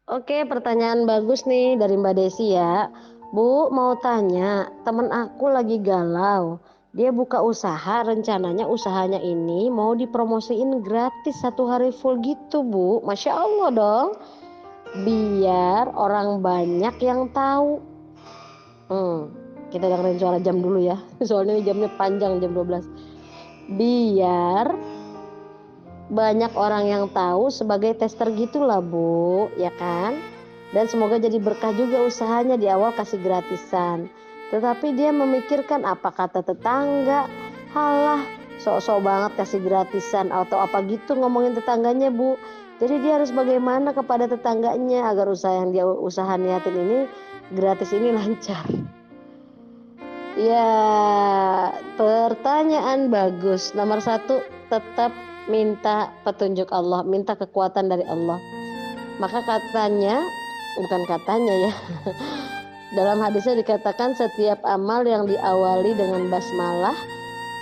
Oke, pertanyaan bagus nih dari Mbak Desi ya. Bu, mau tanya, temen aku lagi galau. Dia buka usaha, rencananya usahanya ini mau dipromosiin gratis 1 hari full gitu, Bu. Masya Allah dong. Biar orang banyak yang tahu. Hmm, kita dengerin suara jam dulu ya. Soalnya ini jamnya panjang, jam 12. Biar banyak orang yang tahu sebagai tester gitulah, Bu, ya kan? Dan semoga jadi berkah juga usahanya, di awal kasih gratisan. Tetapi dia memikirkan apa kata tetangga. Halah, sok-sok banget kasih gratisan atau apa gitu ngomongin tetangganya, Bu. Jadi dia harus bagaimana kepada tetangganya agar usaha yang dia usaha niatin ini gratis ini lancar. Ya, pertanyaan bagus. Nomor satu, tetap minta petunjuk Allah, minta kekuatan dari Allah. Maka katanya, bukan katanya ya, dalam hadisnya dikatakan setiap amal yang diawali dengan basmalah,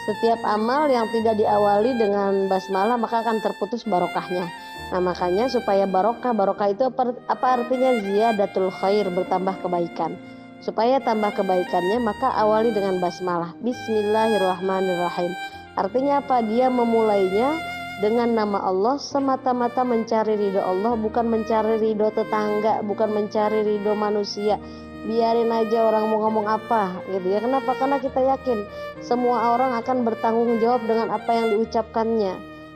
setiap amal yang tidak diawali dengan basmalah maka akan terputus barokahnya. Nah makanya supaya barokah, barokah itu apa artinya? Ziyadatul khair, bertambah kebaikan. Supaya tambah kebaikannya maka awali dengan basmalah, Bismillahirrahmanirrahim. Artinya apa? Dia memulainya dengan nama Allah, semata-mata mencari ridho Allah, bukan mencari ridho tetangga, bukan mencari ridho manusia. Biarin aja orang mau ngomong apa gitu ya. Kenapa? Karena kita yakin semua orang akan bertanggung jawab dengan apa yang diucapkannya.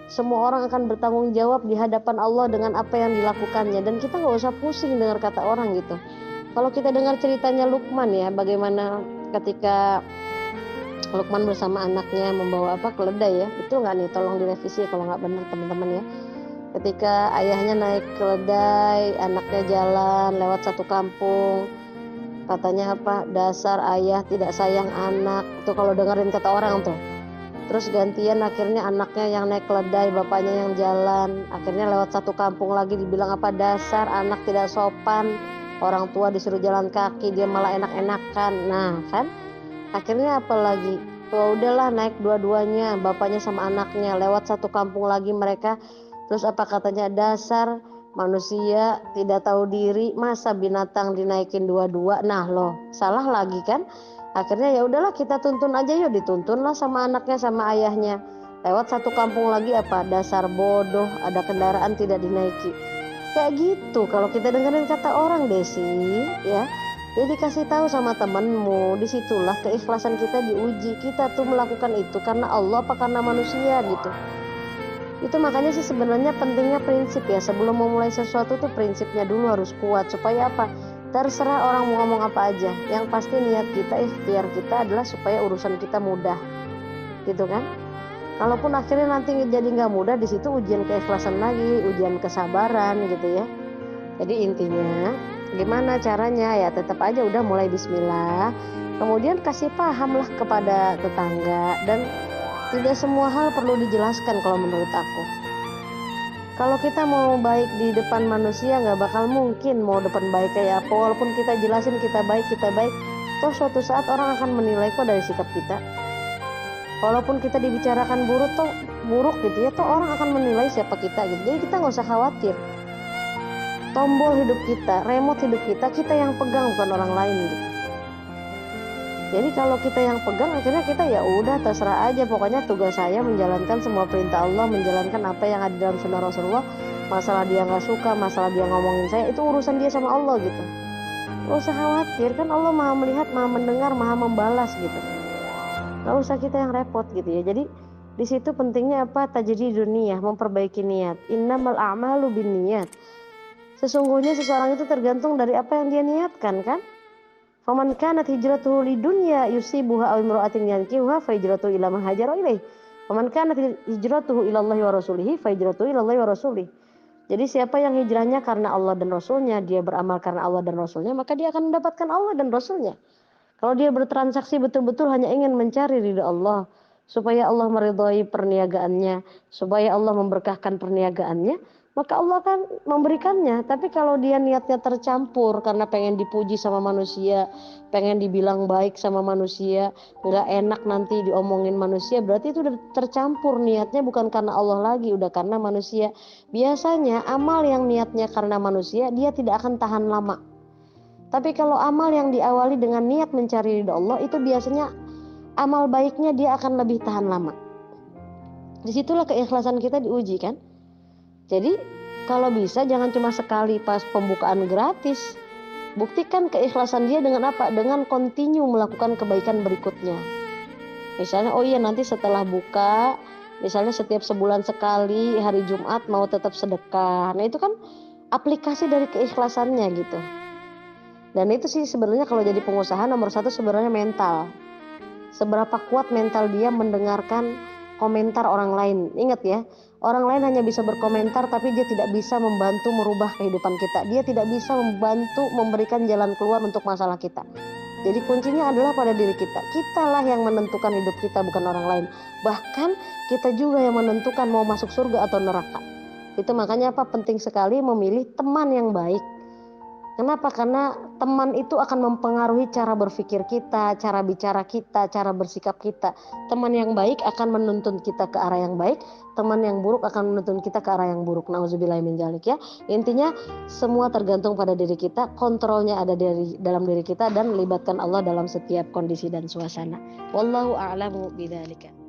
Semua orang akan bertanggung jawab di hadapan Allah dengan apa yang dilakukannya. Dan kita nggak usah pusing dengar kata orang gitu. Kalau kita dengar ceritanya Luqman ya, bagaimana ketika Luqman bersama anaknya membawa keledai ya, betul nggak nih? Tolong direvisi kalau nggak benar teman-teman ya. Ketika ayahnya naik keledai, anaknya jalan lewat satu kampung, katanya apa? Dasar ayah tidak sayang anak. Tuh kalau dengerin kata orang tuh. Terus gantian akhirnya anaknya yang naik keledai, bapaknya yang jalan. Akhirnya lewat satu kampung lagi dibilang apa? Dasar anak tidak sopan. Orang tua disuruh jalan kaki, dia malah enak-enakan. Nah kan, akhirnya apa lagi? Tuh udahlah naik dua-duanya, bapaknya sama anaknya. Lewat satu kampung lagi mereka. Terus apa katanya? Dasar manusia tidak tahu diri, masa binatang dinaikin dua-dua. Nah loh, salah lagi kan? Akhirnya ya udahlah kita tuntun aja, yuk dituntun lah sama anaknya sama ayahnya. Lewat satu kampung lagi apa? Dasar bodoh, ada kendaraan tidak dinaiki. Kayak gitu kalau kita dengerin kata orang, Desi, ya. Jadi kasih tahu sama temenmu, disitulah keikhlasan kita diuji. Kita tuh melakukan itu karena Allah apa karena manusia gitu. Itu makanya sih sebenarnya pentingnya prinsip ya. Sebelum memulai sesuatu tuh prinsipnya dulu harus kuat. Supaya apa? Terserah orang mau ngomong apa aja. Yang pasti niat kita, ikhtiar kita adalah supaya urusan kita mudah. Gitu kan? Kalaupun akhirnya nanti jadi nggak mudah, di situ ujian keikhlasan lagi, ujian kesabaran gitu ya. Jadi intinya gimana caranya ya, tetap aja udah mulai bismillah. Kemudian kasih paham lah kepada tetangga, dan tidak semua hal perlu dijelaskan kalau menurut aku. Kalau kita mau baik di depan manusia nggak bakal mungkin mau depan baik kayak apa. Walaupun kita jelasin kita baik, toh suatu saat orang akan menilai kok dari sikap kita. Walaupun kita dibicarakan buruk gitu ya, toh orang akan menilai siapa kita gitu. Jadi kita nggak usah khawatir. Tombol hidup kita, remote hidup kita, kita yang pegang bukan orang lain gitu. Jadi kalau kita yang pegang, akhirnya kita ya udah terserah aja. Pokoknya tugas saya menjalankan semua perintah Allah, menjalankan apa yang ada dalam sunnah Rasulullah. Masalah dia nggak suka, masalah dia ngomongin saya, itu urusan dia sama Allah gitu. Gak usah khawatir, kan Allah maha melihat, maha mendengar, maha membalas gitu. Gak usah kita yang repot gitu ya. Jadi di situ pentingnya apa? Tajdidun niyah, memperbaiki niat. Innamal a'malu binniyat. Sesungguhnya seseorang itu tergantung dari apa yang dia niatkan kan. Faman kanat hijratuhu lidunya yusibuha aw imra'atin yankihuha fa hijratuhu ila ma hajara ilaih. Faman kanat hijratuhu ila Allah wa rasulihi fa hijratuhu ila Allah wa rasulih. Jadi siapa yang hijrahnya karena Allah dan Rasulnya, dia beramal karena Allah dan Rasulnya, maka dia akan mendapatkan Allah dan Rasulnya. Kalau dia bertransaksi betul-betul hanya ingin mencari ridha Allah, supaya Allah meridhai perniagaannya, supaya Allah memberkahkan perniagaannya, maka Allah kan memberikannya. Tapi kalau dia niatnya tercampur karena pengen dipuji sama manusia, pengen dibilang baik sama manusia, nggak enak nanti diomongin manusia, berarti itu udah tercampur niatnya, bukan karena Allah lagi, udah karena manusia. Biasanya amal yang niatnya karena manusia, dia tidak akan tahan lama. Tapi kalau amal yang diawali dengan niat mencari ridho Allah, itu biasanya amal baiknya dia akan lebih tahan lama. Disitulah keikhlasan kita diuji kan. Jadi kalau bisa jangan cuma sekali pas pembukaan gratis. Buktikan keikhlasan dia dengan apa? Dengan continue melakukan kebaikan berikutnya. Misalnya, oh iya nanti setelah buka, misalnya setiap sebulan sekali hari Jumat mau tetap sedekah. Nah itu kan aplikasi dari keikhlasannya gitu. Dan itu sih sebenarnya kalau jadi pengusaha nomor satu sebenarnya mental. Seberapa kuat mental dia mendengarkan komentar orang lain. Ingat ya, orang lain hanya bisa berkomentar tapi dia tidak bisa membantu merubah kehidupan kita. Dia tidak bisa membantu memberikan jalan keluar untuk masalah kita. Jadi kuncinya adalah pada diri kita. Kitalah yang menentukan hidup kita, bukan orang lain. Bahkan kita juga yang menentukan mau masuk surga atau neraka. Itu makanya apa? Penting sekali memilih teman yang baik. Kenapa? Karena teman itu akan mempengaruhi cara berpikir kita, cara bicara kita, cara bersikap kita. Teman yang baik akan menuntun kita ke arah yang baik, teman yang buruk akan menuntun kita ke arah yang buruk. Nauzubillahi min dzalik ya. Intinya semua tergantung pada diri kita, kontrolnya ada dalam diri kita, dan melibatkan Allah dalam setiap kondisi dan suasana. Wallahu a'lamu bidzalika.